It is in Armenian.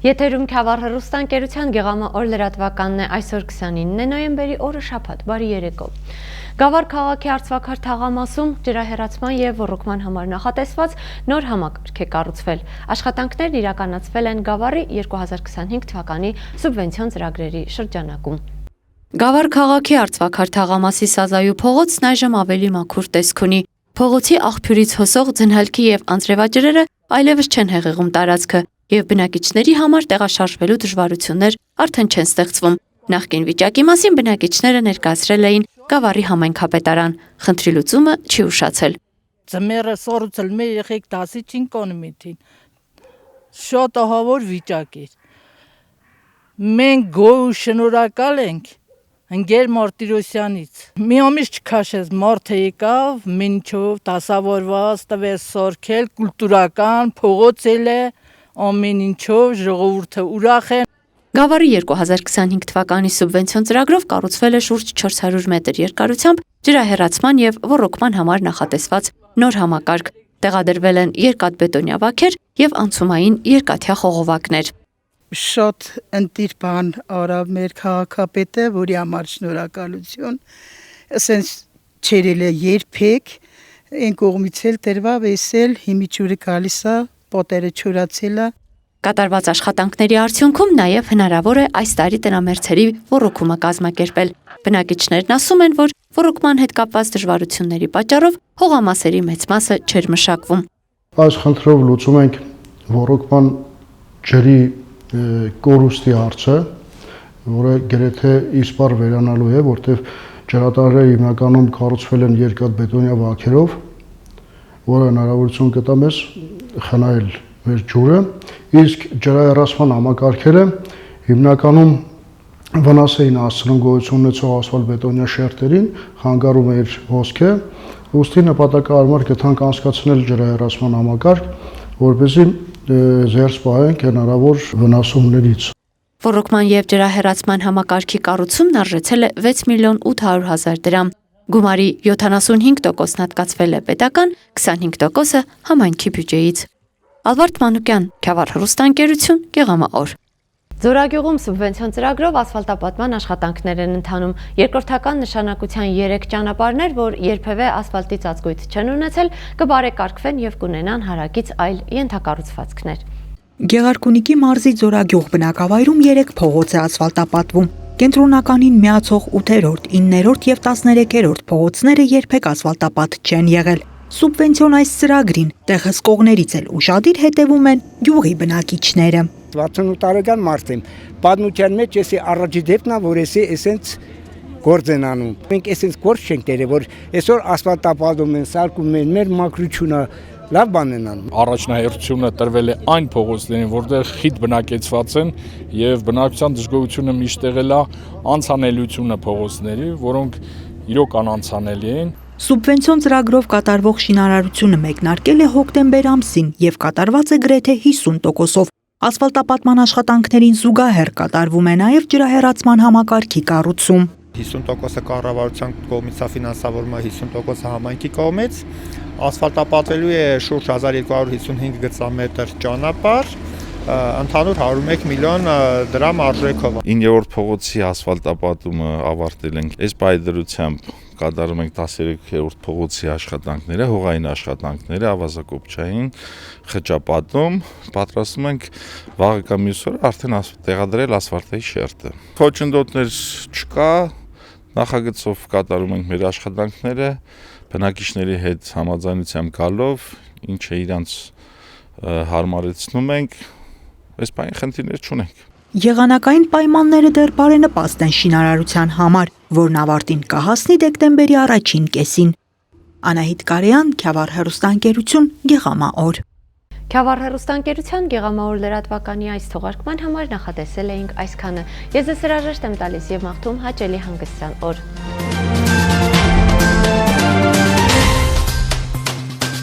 Եթերում Քյավառ հեռուստաընկերության գեղամա օր լրատվականն է, այսօր 29 նոյեմբերի օրը շաբաթ, բարի երեկո։ Գավառ քաղաքի Արցվաքար թաղամասում ջրահեռացման և ոռոգման համար նախատեսված նոր համակարգ է կառուցվել։ Աշխատանքներն իրականացվել են Գավառի 2025 թվականի սուբվենցիոն ծրագրերի շրջանակում։ Գավառ քաղաքի Արցվաքար թաղամասի Սազայու փողոցն այժմ ավելի մաքուր տեսք ունի։ Փողոցի աղբյուրից հոսող ձնհալքի և անձրևաջրերը այլևս չեն հեղեղում տարածքը, և բնակիչների համար տեղաշարժվելու դժվարություններ արդեն չեն ստեղծվում։ Նախկին վիճակի մասին բնակիչները ներկայացրել էին Գավառի համայնքապետարան։ Խնդրի լուծումը չի ուշացել։ Ձմեռը սորուցել մեր եղեք դասի չին կոնմիթին։ Շատ ահավոր վիճակ է։ Մենք գոհ ու շնորհակալ ենք Ընկեր Մարտիրոսյանից։ Մի ամիս չքաշեց, մարդը եկավ, մինչով դասավորված տվեց սարքել, կուլտուրական փողոց է, ամեն ինչով ժողովուրդը ուրախ է։ Գավառի 2025 թվականի սուբվենցիոն ծրագրով կառուցվել է շուրջ 400 մետր երկարությամբ ջրահեռացման և ոռոգման համար նախատեսված նոր համակարգ։ Տեղադրվել են երկաթբետոնյա վաքեր և անցումային երկաթյա խողովակներ։ Շատ ընտիր բան արավ մեր քաղաքապետը, որի համար շնորհակալություն։ Ասենց չերել է երբեք, այն կողմից էլ դրվավ, էսել հիմի ջուրը գալիս է, պատերը չորացել է։ Կատարված աշխատանքների արդյունքում նաև հնարավոր է այս տարի տնամերձերի ոռոգումը կազմակերպել։ Բնակիչներն ասում են, որ ոռոգման հետ կապված դժվարությունների պատճառով հողամասերի մեծ մասը չէր մշակվում։ Այս խնդրով լուծում ենք ոռոգման ջրի կորուստի հարցը, որը գրեթե իսպառ վերանալու է, որտեղ ջրատարները հիմնականում կառուցվել են երկաթբետոնյա վաքերով, որը հնարավորություն կտա մեզ խնայել մեր ջուրը, իսկ ջրահեռացման համակարգերը հիմնականում վնաս էին հասցնում գոյություն ունեցող ասֆալտբետոնյա շերտերին, խանգարում էր հոսքը, ուստի նպատակահարմար գտանք անցկացնել ջրահեռացման համակարգ, որպեսզի զերծ պահենք հնարավոր վնասումներից։ Ոռոգման և ջրահեռացման համակարգի կառուցումն արժեցել է 6 միլիոն 800 հազար դրամ։ Գումարի 75%-ն հատկացվել է պետական, 25%-ը համայնքի բյուջեից։ Ալվարդ Մանուկյան, Քյավառ հեռուստաընկերություն, գեղամա օր։ Ձորագյուղում սուբվենցիոն ծրագրով ասֆալտապատման աշխատանքներ են ընթանում։ Երկրորդական նշանակության 3 ճանապարհներ, որ երբևէ ասֆալտի ծածկույթ չեն ունեցել, կբարեկարգվեն և կունենան հարակից այլ ենթակառուցվածքներ։ Գեղարքունիքի մարզի Ձորագյուղ բնակավայրում 3 փողոց է ասֆալտապատվում։ Կենտրոնականին միացող 8-րդ, 9-րդ և 13-րդ փողոցները երբեք ասֆալտապատ չեն եղել։ Սուբվենցիոն այս ծրագրին տեղ հսկողներից էլ ուշադիր հետևում են գյուղի բնակիչները։ 68 տարեկան մարդ եմ, պատմության մեջ էսի առաջի դեպքն է, որ էսենց գործ են անում։ Մենք էսենց գործ չենք տերել, որ այսօր ասֆալտապատում են, սարքում են, մեր մաքրությունը լավ բան են անում։ Առաջնահերթությունը տրվել է այն փողոցներին, որտեղ խիտ բնակեցված են եւ բնակչության դժգոհությունը միշտ եղել է անցանելիությունը փողոցների, որոնք իրոք անանցանելի են։ Սուբվենցիոն ծրագրով կատարվող շինարարությունը մեկնարկել է հոկտեմբեր ամսին եւ կատարված է գրեթե 50%-ով։ Ասֆալտապատման աշխատանքներին զուգահեռ կատարվում է նաև ջրահեռացման համակարգի կառուցում։ 50%-ը կառավարության կողմից է ֆինանսավորվում, 50%-ը համայնքի կողմից։ Ասֆալտապատվելու է շուրջ 1255 գծամետր ճանապարհ, ընդհանուր 101 միլիոն դրամ արժեքով։ 9-րդ փողոցի ասֆալտապատումը ավարտել ենք։ Այս պայդրությամբ կատարում ենք 13-րդ փողոցի աշխատանքները, հողային աշխատանքները, ավազակոպչային խճապատում, պատրաստում ենք վաղը կամ մյուս օրը արդեն տեղադրել ասֆալտայի շերտը։ Խոչընդոտներ չկա, նախագծով կատարում ենք մեր աշխատանքները, բնակիչների հետ համաձայնությամբ գալով, ինչը իրանց հարմարեցնում ենք, այս բանի խնդիրներ չունենք։ Եղանակային պայմանները դեռ բարենպաստ են շինարարության համար, որն ավարտին կհասնի դեկտեմբերի առաջին կեսին։ Անահիտ Կարեյան, Քյավառ հեռուստաընկերություն, գեղամա օր։ Քյավառ հեռուստաընկերության գեղամա օր լրատվականի այս թողարկման համար նախատեսել էինք այսքանը։ Ես ձեզ հրաժեշտ եմ տալիս և մաղթում հաճելի հանգստյան օր։